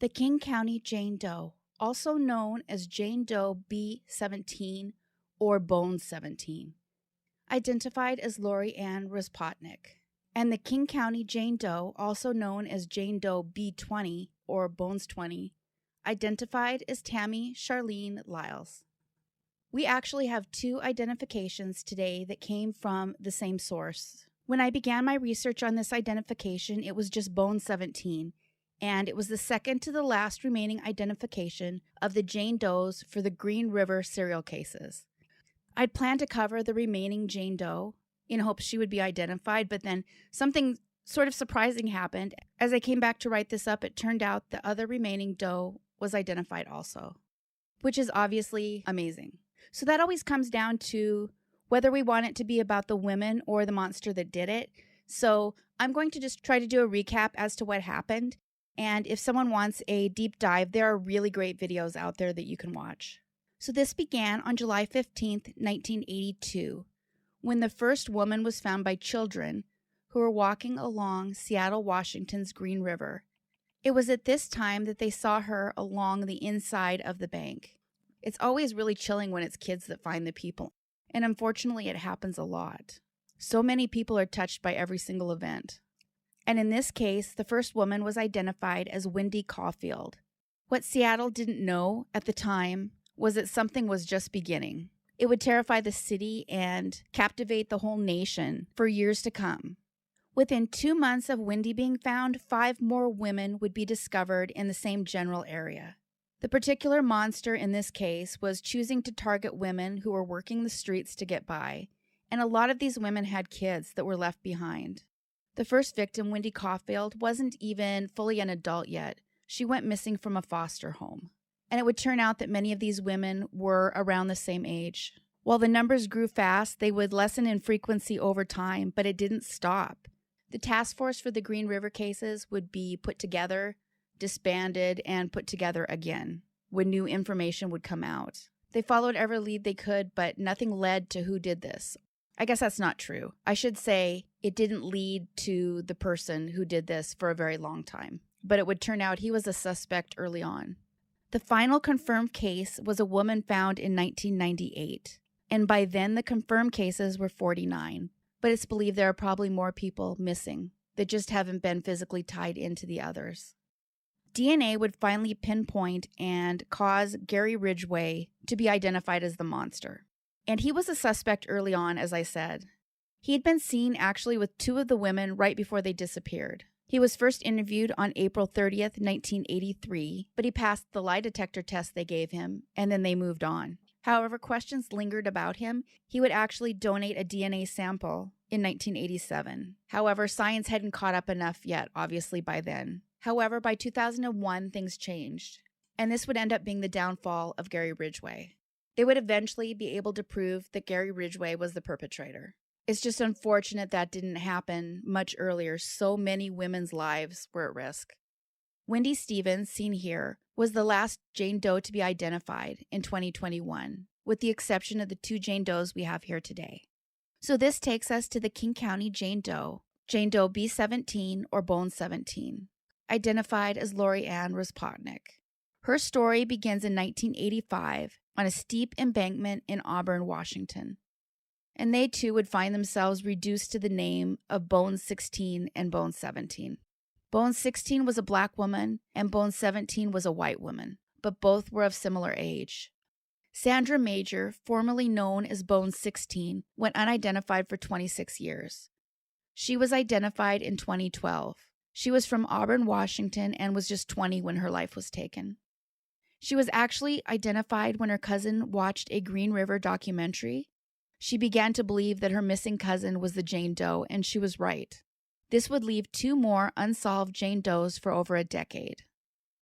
The King County Jane Doe, also known as Jane Doe B-17 or B-17, identified as Lori Anne Razpotnik, and the King County Jane Doe, also known as Jane Doe B20 or B20, identified as Tammie Charlene Liles. We actually have two identifications today that came from the same source. When I began my research on this identification, it was just B-17, and it was the second to the last remaining identification of the Jane Does for the Green River serial cases. I'd planned to cover the remaining Jane Doe in hopes she would be identified, but then something sort of surprising happened. As I came back to write this up, it turned out the other remaining Doe was identified also, which is obviously amazing. So that always comes down to whether we want it to be about the women or the monster that did it. So I'm going to just try to do a recap as to what happened. And if someone wants a deep dive, there are really great videos out there that you can watch. So this began on July 15th, 1982, when the first woman was found by children who were walking along Seattle, Washington's Green River. It was at this time that they saw her along the inside of the bank. It's always really chilling when it's kids that find the people, and unfortunately it happens a lot. So many people are touched by every single event. And in this case, the first woman was identified as Wendy Caulfield. What Seattle didn't know at the time was that something was just beginning. It would terrify the city and captivate the whole nation for years to come. Within 2 months of Wendy being found, 5 more women would be discovered in the same general area. The particular monster in this case was choosing to target women who were working the streets to get by, and a lot of these women had kids that were left behind. The first victim, Wendy Caulfield, wasn't even fully an adult yet. She went missing from a foster home. And it would turn out that many of these women were around the same age. While the numbers grew fast, they would lessen in frequency over time, but it didn't stop. The task force for the Green River cases would be put together, disbanded, and put together again when new information would come out. They followed every lead they could, but nothing led to who did this. I guess that's not true. I should say it didn't lead to the person who did this for a very long time, but it would turn out he was a suspect early on. The final confirmed case was a woman found in 1998, and by then the confirmed cases were 49, but it's believed there are probably more people missing that just haven't been physically tied into the others. DNA would finally pinpoint and cause Gary Ridgeway to be identified as the monster. And he was a suspect early on, as I said. He had been seen actually with 2 of the women right before they disappeared. He was first interviewed on April 30th, 1983, but he passed the lie detector test they gave him, and then they moved on. However, questions lingered about him. He would actually donate a DNA sample in 1987. However, science hadn't caught up enough yet, obviously, by then. However, by 2001, things changed, and this would end up being the downfall of Gary Ridgeway. They would eventually be able to prove that Gary Ridgeway was the perpetrator. It's just unfortunate that didn't happen much earlier. So many women's lives were at risk. Wendy Stevens, seen here, was the last Jane Doe to be identified in 2021, with the exception of the 2 Jane Does we have here today. So this takes us to the King County Jane Doe B-17 or B-17, identified as Lori Anne Razpotnik. Her story begins in 1985 on a steep embankment in Auburn, Washington. And they too would find themselves reduced to the name of B-16 and B-17. B-16 was a black woman and B-17 was a white woman, but both were of similar age. Sandra Major, formerly known as B-16, went unidentified for 26 years. She was identified in 2012. She was from Auburn, Washington, and was just 20 when her life was taken. She was actually identified when her cousin watched a Green River documentary. She began to believe that her missing cousin was the Jane Doe, and she was right. This would leave 2 more unsolved Jane Does for over a decade.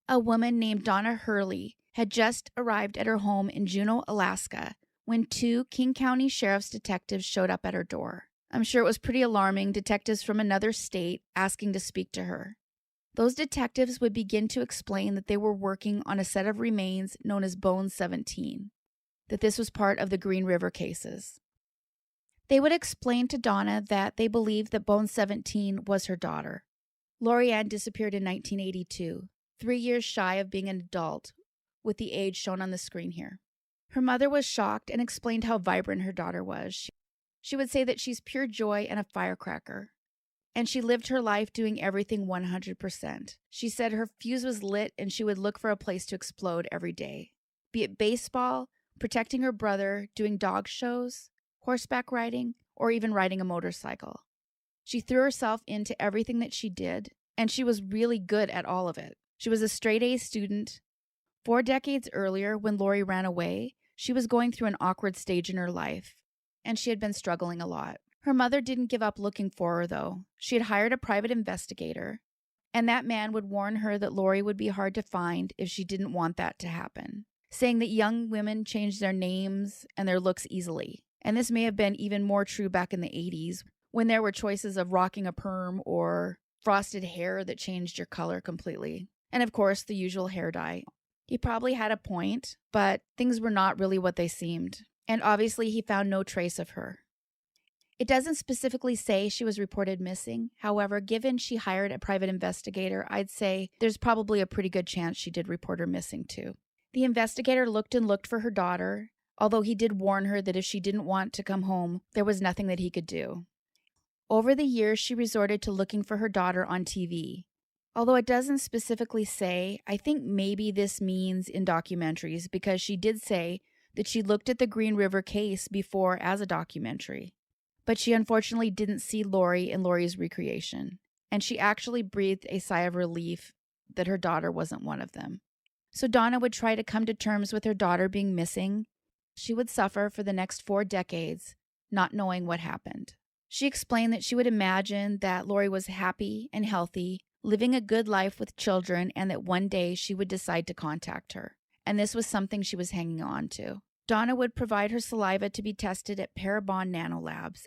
A woman named Donna Hurley had just arrived at her home in Juneau, Alaska, when 2 King County Sheriff's detectives showed up at her door. I'm sure it was pretty alarming, detectives from another state asking to speak to her. Those detectives would begin to explain that they were working on a set of remains known as B-17, that this was part of the Green River cases. They would explain to Donna that they believed that B-17 was her daughter. Lori Anne disappeared in 1982. 3 years shy of being an adult, with the age shown on the screen here. Her mother was shocked and explained how vibrant her daughter was. She would say that she's pure joy and a firecracker, and she lived her life doing everything 100%. She said her fuse was lit and she would look for a place to explode every day, be it baseball, protecting her brother, doing dog shows, horseback riding, or even riding a motorcycle. She threw herself into everything that she did, and she was really good at all of it. She was a straight-A student. 4 decades earlier, when Lori ran away, she was going through an awkward stage in her life, and she had been struggling a lot. Her mother didn't give up looking for her, though. She had hired a private investigator, and that man would warn her that Lori would be hard to find if she didn't want that to happen, saying that young women change their names and their looks easily. And this may have been even more true back in the 80s, when there were choices of rocking a perm or frosted hair that changed your color completely. And of course, the usual hair dye. He probably had a point, but things were not really what they seemed. And obviously, he found no trace of her. It doesn't specifically say she was reported missing. However, given she hired a private investigator, I'd say there's probably a pretty good chance she did report her missing too. The investigator looked and looked for her daughter, although he did warn her that if she didn't want to come home, there was nothing that he could do. Over the years, she resorted to looking for her daughter on TV. Although it doesn't specifically say, I think maybe this means in documentaries, because she did say that she looked at the Green River case before as a documentary. But she unfortunately didn't see Lori in Lori's recreation, and she actually breathed a sigh of relief that her daughter wasn't one of them. So Donna would try to come to terms with her daughter being missing. She would suffer for the next 4 decades, not knowing what happened. She explained that she would imagine that Lori was happy and healthy, living a good life with children, and that one day she would decide to contact her. And this was something she was hanging on to. Donna would provide her saliva to be tested at Parabon nanolabs.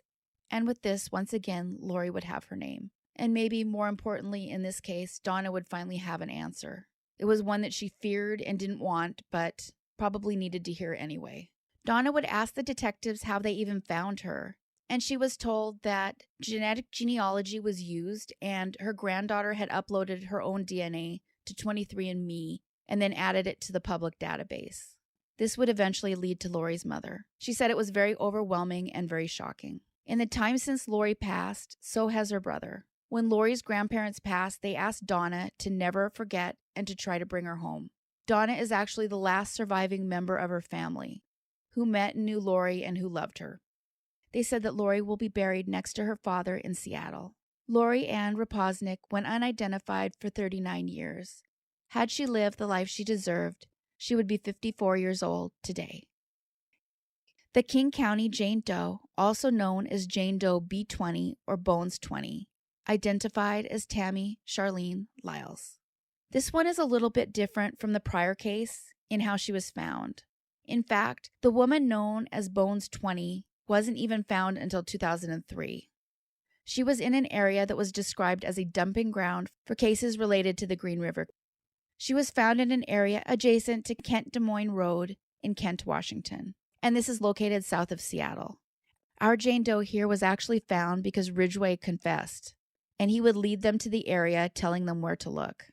And with this, once again, Lori would have her name. And maybe more importantly, in this case, Donna would finally have an answer. It was one that she feared and didn't want, but probably needed to hear anyway. Donna would ask the detectives how they even found her. And she was told that genetic genealogy was used and her granddaughter had uploaded her own DNA to 23andMe and then added it to the public database. This would eventually lead to Lori's mother. She said it was very overwhelming and very shocking. In the time since Lori passed, so has her brother. When Lori's grandparents passed, they asked Donna to never forget and to try to bring her home. Donna is actually the last surviving member of her family who met and knew Lori and who loved her. They said that Lori will be buried next to her father in Seattle. Lori Anne Razpotnik went unidentified for 39 years. Had she lived the life she deserved, she would be 54 years old today. The King County Jane Doe, also known as Jane Doe B20 or Bones 20, identified as Tammie Charlene Liles. This one is a little bit different from the prior case in how she was found. In fact, the woman known as Bones 20 wasn't even found until 2003. She was in an area that was described as a dumping ground for cases related to the Green River. She was found in an area adjacent to Kent Des Moines Road in Kent, Washington, and this is located south of Seattle. Our Jane Doe here was actually found because Ridgeway confessed, and he would lead them to the area, telling them where to look.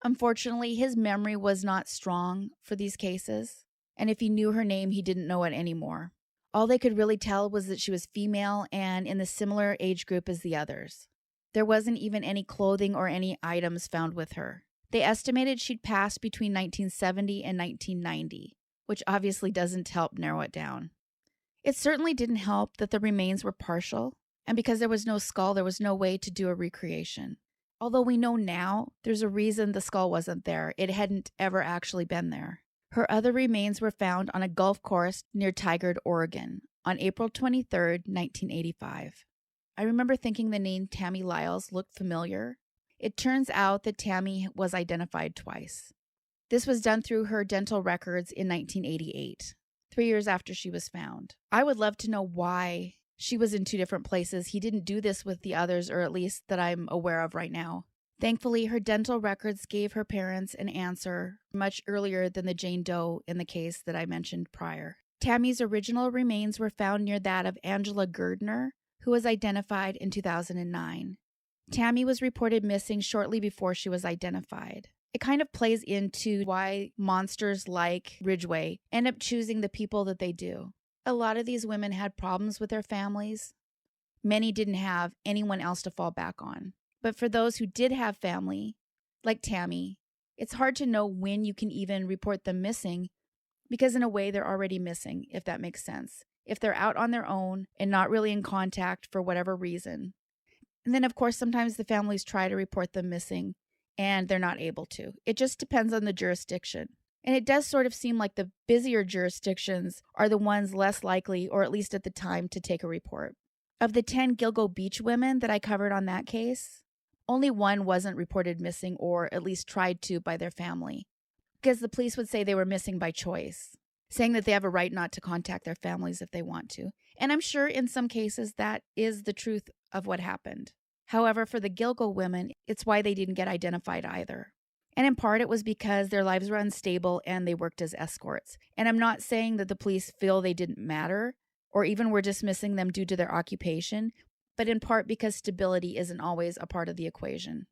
Unfortunately, his memory was not strong for these cases, and if he knew her name, he didn't know it anymore. All they could really tell was that she was female and in the similar age group as the others. There wasn't even any clothing or any items found with her. They estimated she'd passed between 1970 and 1990, which obviously doesn't help narrow it down. It certainly didn't help that the remains were partial, and because there was no skull, there was no way to do a recreation. Although we know now there's a reason the skull wasn't there. It hadn't ever actually been there. Her other remains were found on a golf course near Tigard, Oregon, on April 23, 1985. I remember thinking the name Tammy Liles looked familiar. It turns out that Tammy was identified twice. This was done through her dental records in 1988, 3 years after she was found. I would love to know why she was in 2 different places. He didn't do this with the others, or at least that I'm aware of right now. Thankfully, her dental records gave her parents an answer much earlier than the Jane Doe in the case that I mentioned prior. Tammy's original remains were found near that of Angela Girdner, who was identified in 2009. Tammy was reported missing shortly before she was identified. It kind of plays into why monsters like Ridgeway end up choosing the people that they do. A lot of these women had problems with their families. Many didn't have anyone else to fall back on. But for those who did have family, like Tammie, it's hard to know when you can even report them missing because in a way they're already missing, if that makes sense. If they're out on their own and not really in contact for whatever reason. And then, of course, sometimes the families try to report them missing and they're not able to. It just depends on the jurisdiction. And it does sort of seem like the busier jurisdictions are the ones less likely, or at least at the time, to take a report. Of the 10 Gilgo Beach women that I covered on that case, only one wasn't reported missing, or at least tried to, by their family, because the police would say they were missing by choice, saying that they have a right not to contact their families if they want to. And I'm sure in some cases that is the truth of what happened. However, for the Gilgo women, it's why they didn't get identified either. And in part, it was because their lives were unstable and they worked as escorts. And I'm not saying that the police feel they didn't matter, or even were dismissing them due to their occupation, but in part because stability isn't always a part of the equation.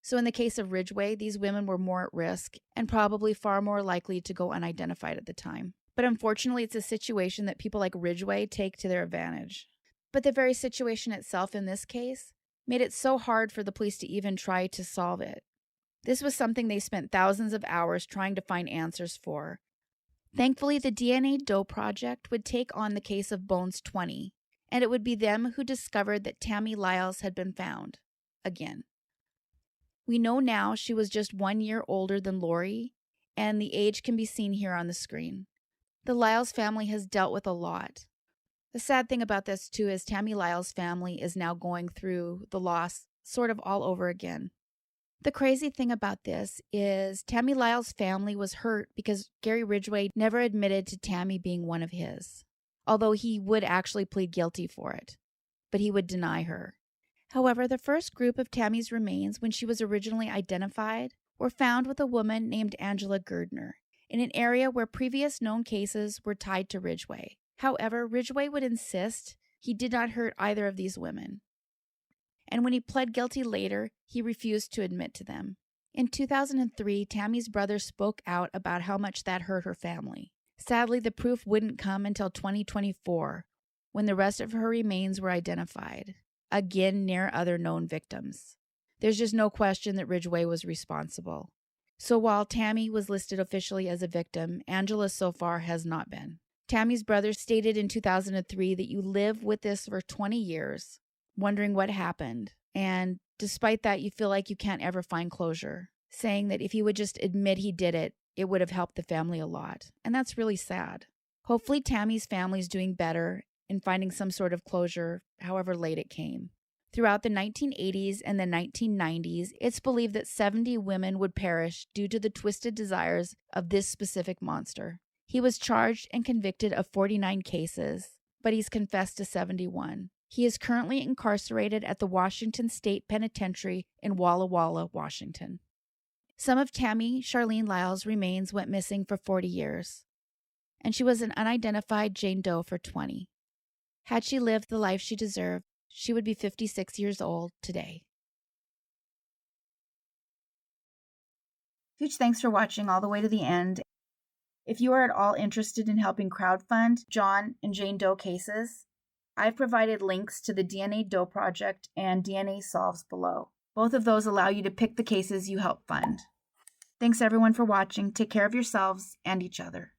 So in the case of Ridgeway, these women were more at risk and probably far more likely to go unidentified at the time. But unfortunately, it's a situation that people like Ridgeway take to their advantage. But the very situation itself in this case made it so hard for the police to even try to solve it. This was something they spent thousands of hours trying to find answers for. Thankfully, the DNA Doe project would take on the case of Bones 20, and it would be them who discovered that Tammy Liles had been found. Again. We know now she was just 1 year older than Lori, and the age can be seen here on the screen. The Liles family has dealt with a lot. The sad thing about this, too, is Tammy Liles' family is now going through the loss sort of all over again. The crazy thing about this is Tammy Liles' family was hurt because Gary Ridgway never admitted to Tammy being one of his, although he would actually plead guilty for it, but he would deny her. However, the first group of Tammy's remains, when she was originally identified, were found with a woman named Angela Girdner in an area where previous known cases were tied to Ridgway. However, Ridgway would insist he did not hurt either of these women. And when he pled guilty later, he refused to admit to them. In 2003, Tammy's brother spoke out about how much that hurt her family. Sadly, the proof wouldn't come until 2024, when the rest of her remains were identified, again near other known victims. There's just no question that Ridgway was responsible. So while Tammy was listed officially as a victim, Angela so far has not been. Tammy's brother stated in 2003 that you live with this for 20 years, wondering what happened, and despite that, you feel like you can't ever find closure, saying that if he would just admit he did it, it would have helped the family a lot, and that's really sad. Hopefully Tammy's family's doing better in finding some sort of closure, however late it came. Throughout the 1980s and the 1990s, it's believed that 70 women would perish due to the twisted desires of this specific monster. He was charged and convicted of 49 cases, but he's confessed to 71. He is currently incarcerated at the Washington State Penitentiary in Walla Walla, Washington. Some of Tammie Charlene Liles' remains went missing for 40 years, and she was an unidentified Jane Doe for 20. Had she lived the life she deserved, she would be 56 years old today. Huge thanks for watching all the way to the end. If you are at all interested in helping crowdfund John and Jane Doe cases, I've provided links to the DNA Doe Project and DNA Solves below. Both of those allow you to pick the cases you help fund. Thanks everyone for watching. Take care of yourselves and each other.